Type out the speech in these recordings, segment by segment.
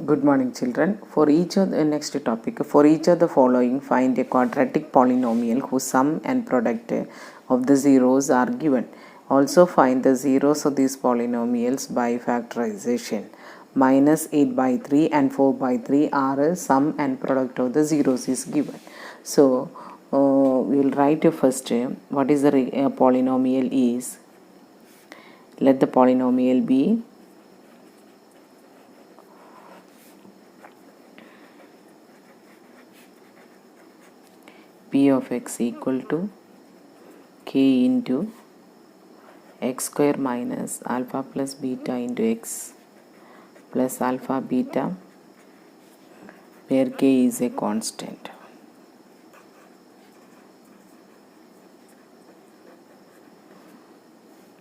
Good morning, children. For each of the next topic, for each of the following, find a quadratic polynomial whose sum and product of the zeros are given. Also find the zeros of these polynomials by factorization. Minus 8 by 3 and 4 by 3 are a sum and product of the zeros is given. So, we will write first what is the polynomial is. Let the polynomial be p of x equal to k into x square minus alpha plus beta into x plus alpha beta, where k is a constant.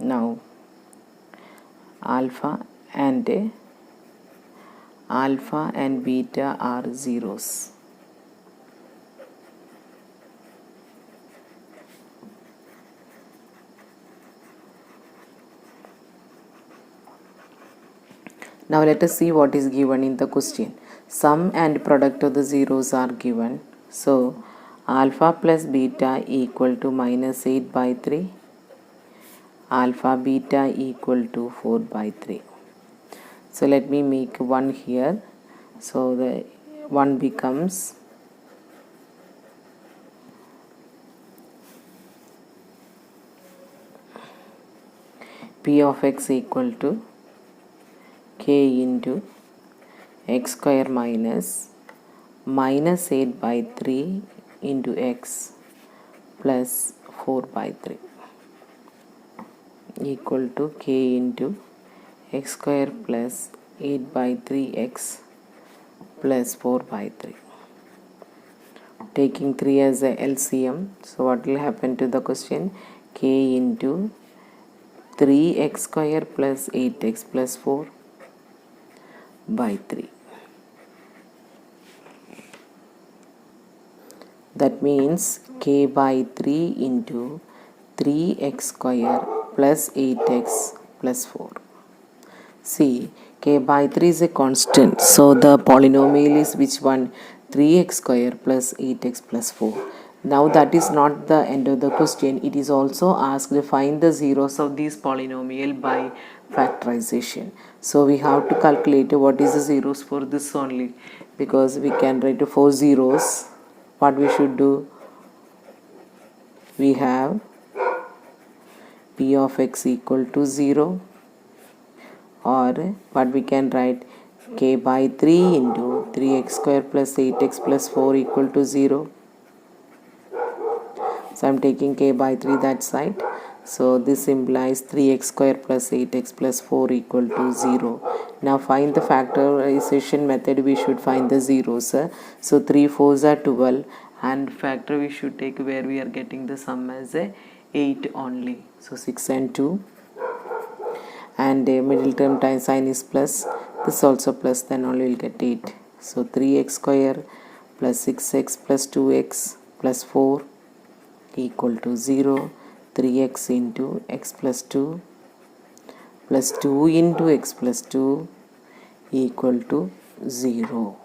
Now alpha and beta are zeros. Now let us see what is given in the question. Sum and product of the zeros are given. So alpha plus beta equal to minus 8 by 3, alpha beta equal to 4 by 3. So let me make 1 here. So the 1 becomes p of x equal to k into x square minus 8 by 3 into x plus 4 by 3 equal to k into x square plus 8 by 3x plus 4 by 3. Taking 3 as a LCM, so what will happen to the question? K into 3x square plus 8x plus 4 by 3. That means k by 3 into 3x square plus 8x plus 4. See, k by 3 is a constant. So the polynomial is which one? 3x square plus 8x plus 4. Now that is not the end of the question. It is also asked to find the zeros of this polynomial by factorization. So we have to calculate what is the zeros for this only, because we can write 4 zeros. What we should do? We have p of x equal to 0, or what we can write, k by 3 into 3x square plus 8x plus 4 equal to 0. So I am taking k by 3 that side. So this implies 3x square plus 8x plus 4 equal to 0. Now find the factorization method. We should find the zeros. So 3 4s are 12, and factor we should take where we are getting the sum as 8 only. So 6 and 2, and middle term time sign is plus. This also plus, then only will get 8. So 3x square plus 6x plus 2x plus 4 equal to 0. 3x into x plus 2 plus 2 into x plus 2 equal to 0.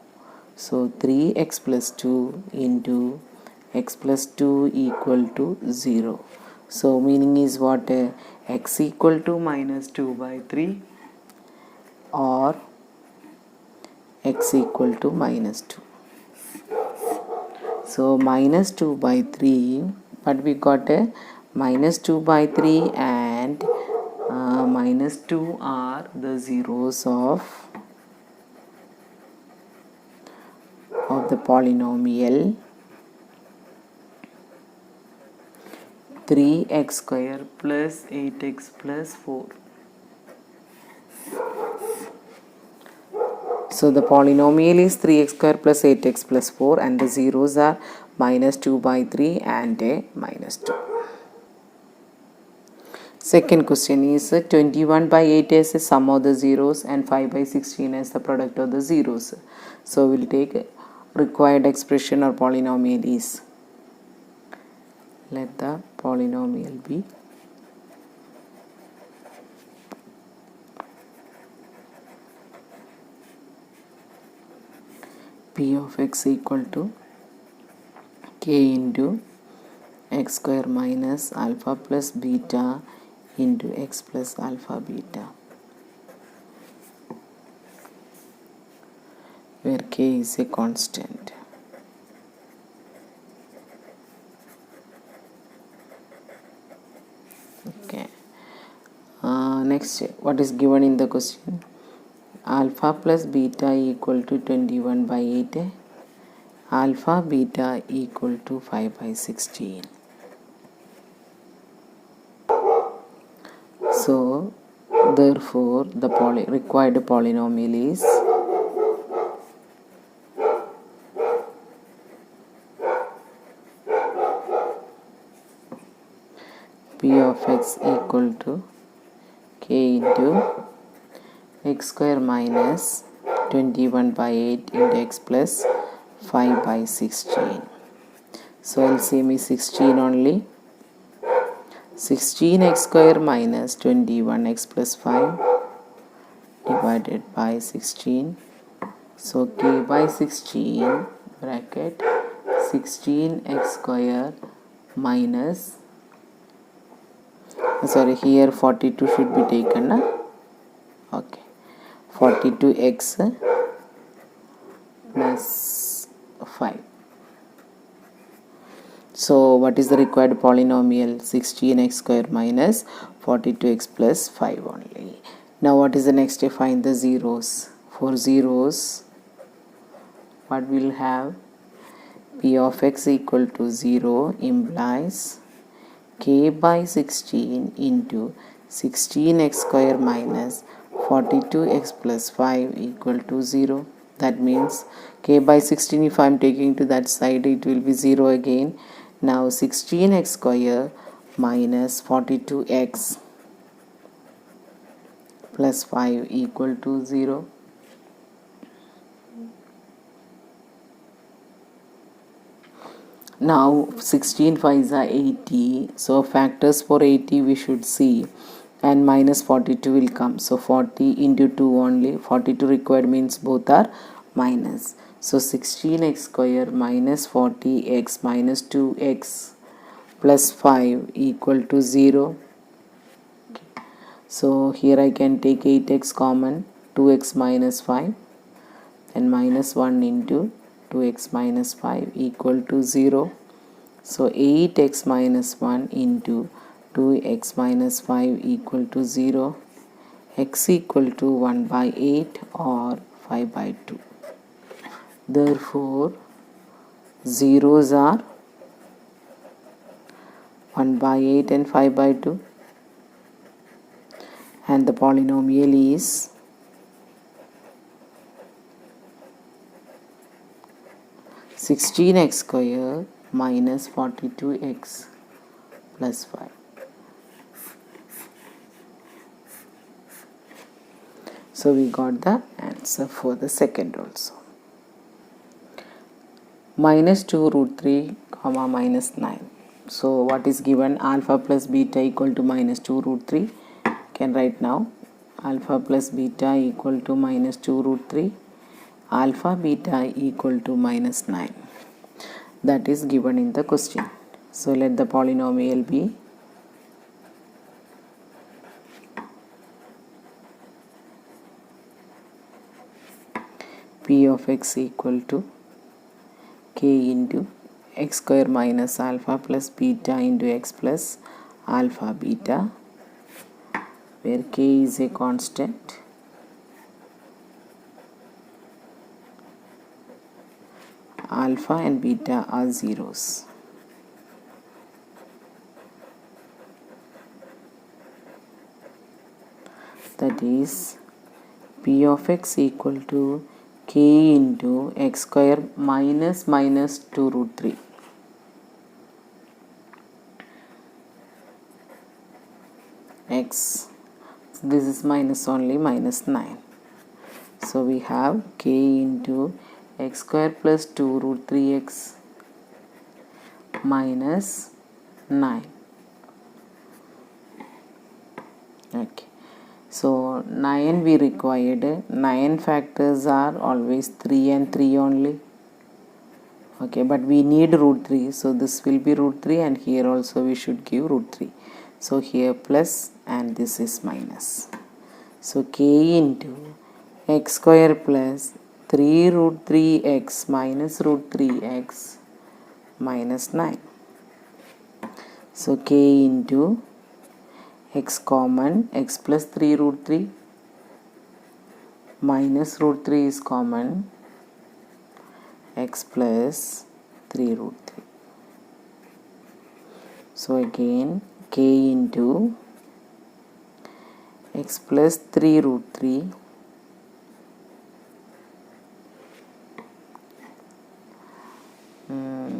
So 3x plus 2 into x plus 2 equal to 0. So meaning is what? X equal to minus 2 by 3 or x equal to minus 2. So minus 2 by 3, but we got a minus 2 by 3 and minus 2 are the zeros of the polynomial 3x square plus 8x plus 4. So the polynomial is 3x square plus 8x plus 4, and the zeros are minus 2 by 3 and minus 2. Second question is 21 by 8 as a sum of the zeros and 5 by 16 as the product of the zeros. So we will take required expression or polynomial is. Let the polynomial be P of x equal to k into x square minus alpha plus beta into x plus alpha beta, where k is a constant. Okay. Next, what is given in the question? Alpha plus beta equal to 21 by 8, alpha beta equal to 5 by 16. So therefore the required polynomial is P of x equal to k into x square minus 21 by 8 into x plus 5 by 16. So LCM is 16 only. 16x square minus 21x plus 5 divided by 16. So k by 16 bracket 16x square minus, sorry, here 42 should be taken, okay, 42x plus 5. So what is the required polynomial? 16x square minus 42x plus 5 only. Now what is the next step? Find the zeros. For zeros, what we'll have? P of x equal to 0 implies k by 16 into 16x square minus 42x plus 5 equal to 0. That means k by 16, if I am taking to that side, it will be 0 again. Now 16x square minus 42x plus 5 equal to 0. Now 16 5s are 80, so factors for 80 we should see, and minus 42 will come. So 40 into 2 only, 42 required means both are minus. So 16x square minus 40x minus 2x plus 5 equal to 0. So here I can take 8x common, 2x minus 5, and minus 1 into 2x minus 5 equal to 0. So 8x minus 1 into 2x minus 5 equal to 0. X equal to 1 by 8 or 5 by 2. Therefore, zeros are 1 by 8 and 5 by 2. And the polynomial is (16x square minus 42x plus 5). So we got the answer for the second also. Minus 2 root 3 comma minus 9. So what is given? Alpha plus beta equal to minus 2 root 3. Can write now. Alpha plus beta equal to minus 2 root 3. Alpha beta equal to minus 9. That is given in the question. So let the polynomial be P of x equal to k into x square minus alpha plus beta into x plus alpha beta, where k is a constant, alpha and beta are zeros. That is P of x equal to k into x square minus 2 root 3. X, this is minus only, minus 9. So we have k into x square plus 2 root 3x minus 9. Okay. So 9 we required. 9 factors are always 3 and 3 only. Okay, but we need root 3, so this will be root 3, and here also we should give root 3. So here plus and this is minus. So k into x square plus 3 root 3x minus root 3x minus 9. So k into x common, x plus 3 root 3 minus root 3 is common, x plus 3 root 3. So again k into x plus 3 root 3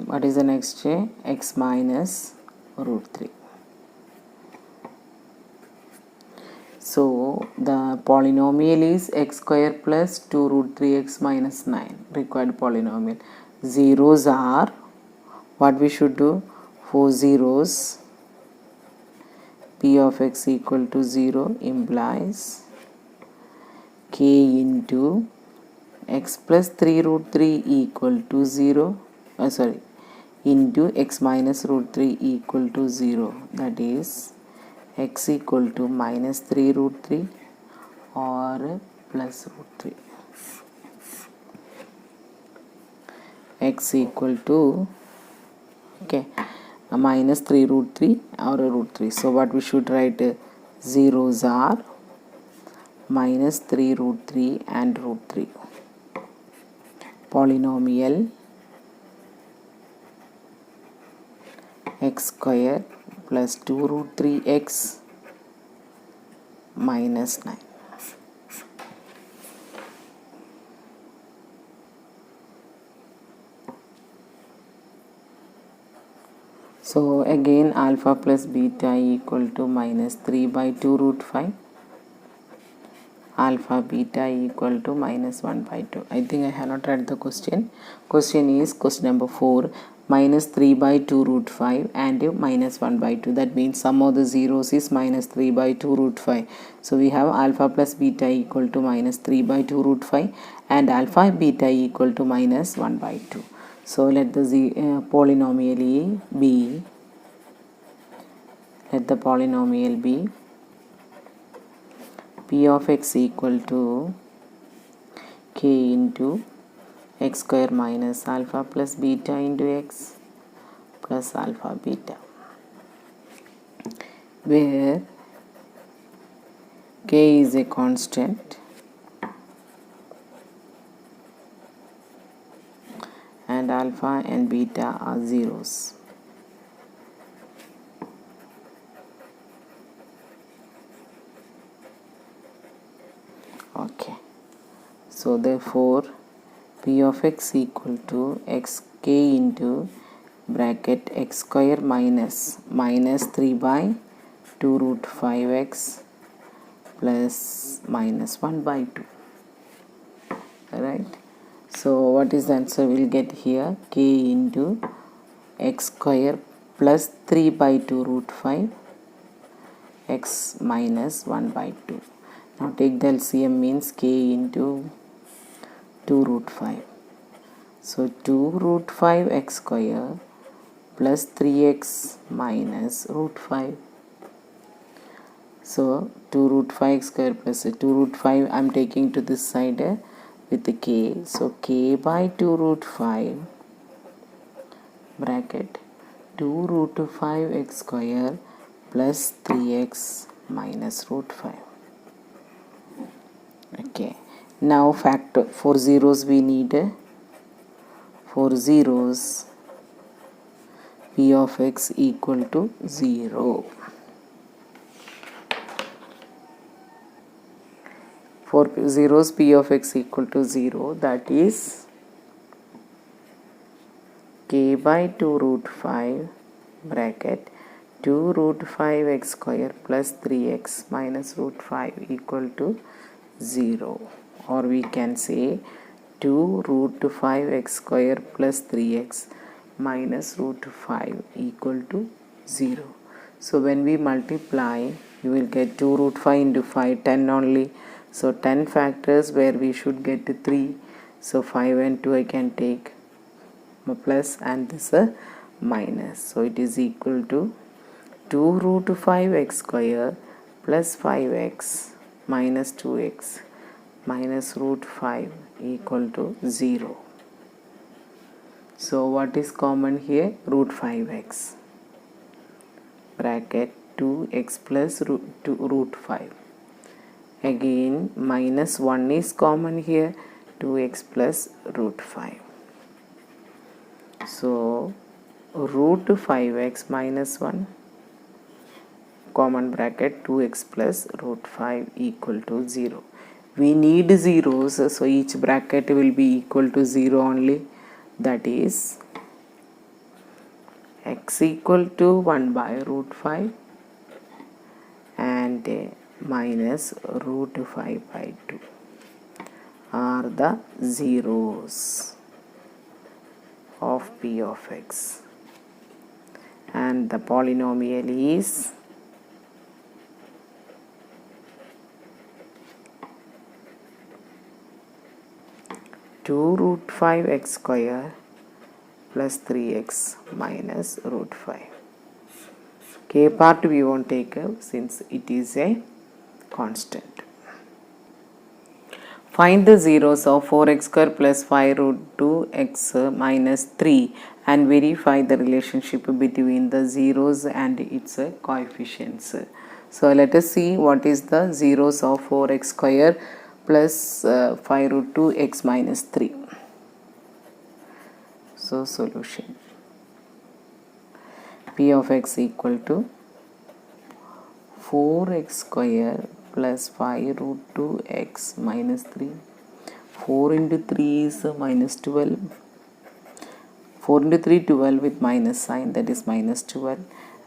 what is the next j? X minus root 3. So the polynomial is x square plus 2 root 3x minus 9, required polynomial. Zeros are, what we should do? For zeros, p of x equal to 0 implies k into x plus 3 root 3 equal to 0, into x minus root 3 equal to 0, that is x equal to minus 3 root 3 or plus root 3. X equal to, okay, minus 3 root 3 or root 3. So what we should write? Zeros are minus 3 root 3 and root 3. Polynomial x square plus 2 root 3x minus 9. So again alpha plus beta equal to minus 3 by 2 root 5. Alpha beta equal to minus 1 by 2. I think I have not read the question. Question is question number 4. Minus 3 by 2 root 5 and minus 1 by 2. That means sum of the zeros is minus 3 by 2 root 5. So we have alpha plus beta equal to minus 3 by 2 root 5 and alpha beta equal to minus 1 by 2. So let the polynomial be, let the polynomial be p of x equal to k into x square minus alpha plus beta into x plus alpha beta, where k is a constant and alpha and beta are zeros. Okay, so therefore p of x equal to x k into bracket x square minus 3 by 2 root 5x plus minus 1 by 2. Right? So what is the answer we'll get here? K into x square plus 3 by 2 root 5 x minus 1 by 2. Now take the LCM, means k into 2 root 5. So 2 root 5 x square plus 3x minus root 5. So 2 root 5 x square plus 2 root 5 I am taking to this side with the k. So k by 2 root 5 bracket 2 root 5 x square plus 3x minus root 5. Okay, now factor for zeros we need, for zeros p of x equal to 0. For zeros p of x equal to 0, that is k by 2 root 5 bracket 2 root 5 x square plus 3x minus root 5 equal to 0, or we can say 2 root 5 x square plus 3x minus root 5 equal to 0. So when we multiply, you will get 2 root 5 into 5, 10 only. So 10 factors where we should get 3. So 5 and 2 I can take plus and this minus. So it is equal to 2 root 5x square plus 5x minus 2x minus root 5 equal to 0. So what is common here? Root 5x bracket 2x plus root 5. Again minus 1 is common here, 2x plus root 5. So root 5x minus 1 common bracket 2x plus root 5 equal to 0. We need zeros, so each bracket will be equal to 0 only. That is x equal to 1 by root 5 and minus root 5 by 2 are the zeros of p of x, and the polynomial is two root 5x square plus 3x minus root 5. K part we won't take since it is a constant. Find the zeros of 4x square plus 5 root 2x minus 3 and verify the relationship between the zeros and its coefficients. So let us see what is the zeros of 4x square plus 5 root 2x minus 3. So solution, p of x equal to 4x square plus 5 root 2x minus 3. 4 into 3 is minus 12. 4 into 3 12 with minus sign, that is minus 12,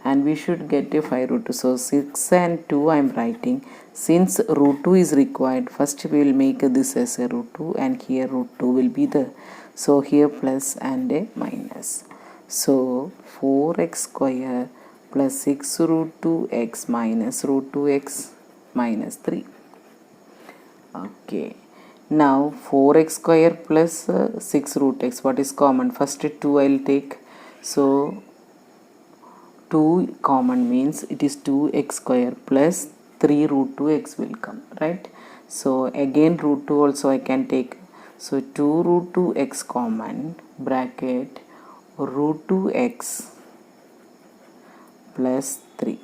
and we should get a 5 root 2. So 6 and 2 I am writing. Since root 2 is required, first we will make this as a root 2 and here root 2 will be there. So here plus and a minus. So 4x square plus 6 root 2x minus root 2x minus 3. Okay. Now 4x square plus 6 root x, what is common? First 2 I will take. So 2 common means it is 2x square plus 3 root 2x will come, right? So again root 2 also I can take. So 2 root 2x common bracket root 2x plus 3.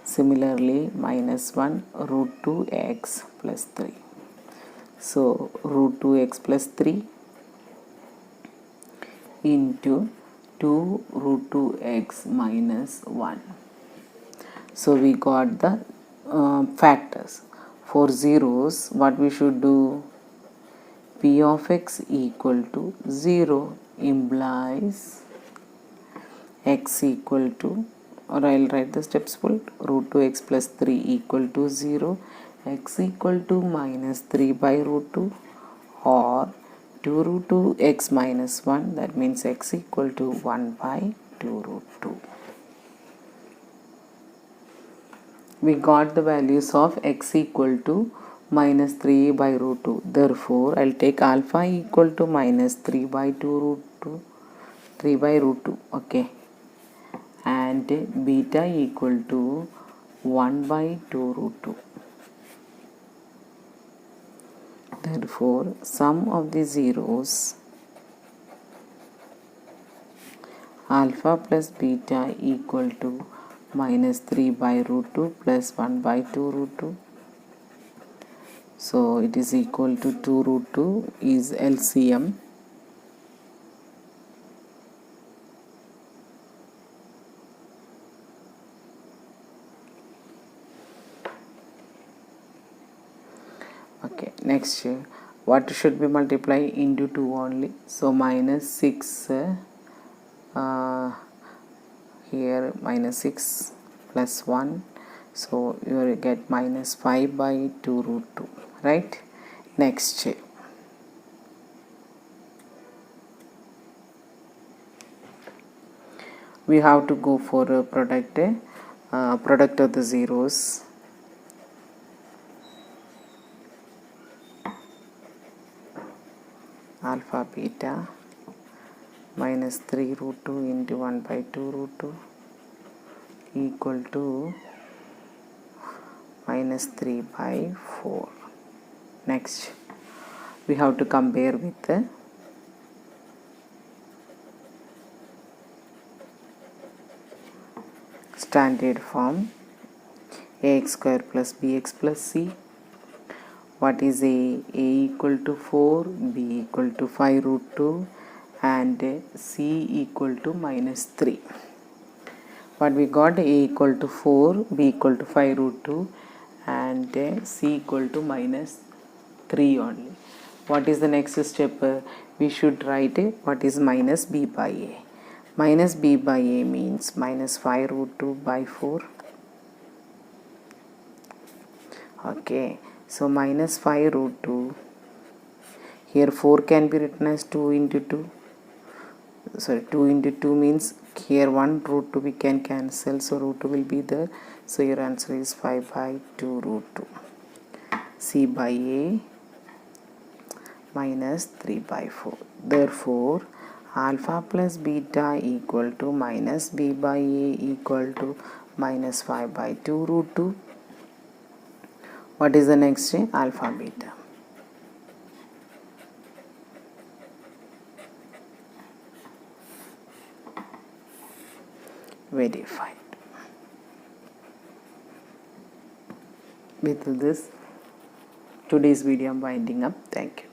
Similarly minus 1 root 2x plus 3. So root 2x plus 3 into 2 root 2x minus 1. So we got the factors. For zeros, what we should do? P of x equal to 0 implies x equal to, or I will write the steps full, root 2x plus 3 equal to 0, x equal to minus 3 by root 2, or 2 root 2x minus 1, that means x equal to 1 by 2 root 2. We got the values of x equal to minus 3 by root 2. Therefore, I will take alpha equal to minus 3 by 2 root 2, 3 by root 2, okay, and beta equal to 1 by 2 root 2. Therefore, sum of the zeros alpha plus beta equal to minus 3 by root 2 plus 1 by 2 root 2. So it is equal to 2 root 2 is LCM. Okay, next what should be multiplied into 2 only? So minus 6 here minus 6 plus 1, so you will get minus 5 by 2 root 2, right? Next we have to go for a product of the zeros. Alpha beta minus 3 root 2 into 1 by 2 root 2 equal to minus 3 by 4. Next, we have to compare with the standard form ax square plus bx plus c. What is a? A equal to 4, b equal to 5 root 2 and c equal to minus 3. What we got? A equal to 4, b equal to 5 root 2 and c equal to minus 3 only. What is the next step? We should write what is minus b by a. Minus b by a means minus 5 root 2 by 4. Okay, so minus 5 root 2. Here 4 can be written as 2 into 2. Sorry, 2 into 2 means here 1 root 2 we can cancel, so root 2 will be there. So your answer is 5 by 2 root 2. C by a minus 3 by 4. Therefore, alpha plus beta equal to minus b by a equal to minus 5 by 2 root 2. What is the next? Alpha beta. Verified. With this, today's video I'm winding up. Thank you.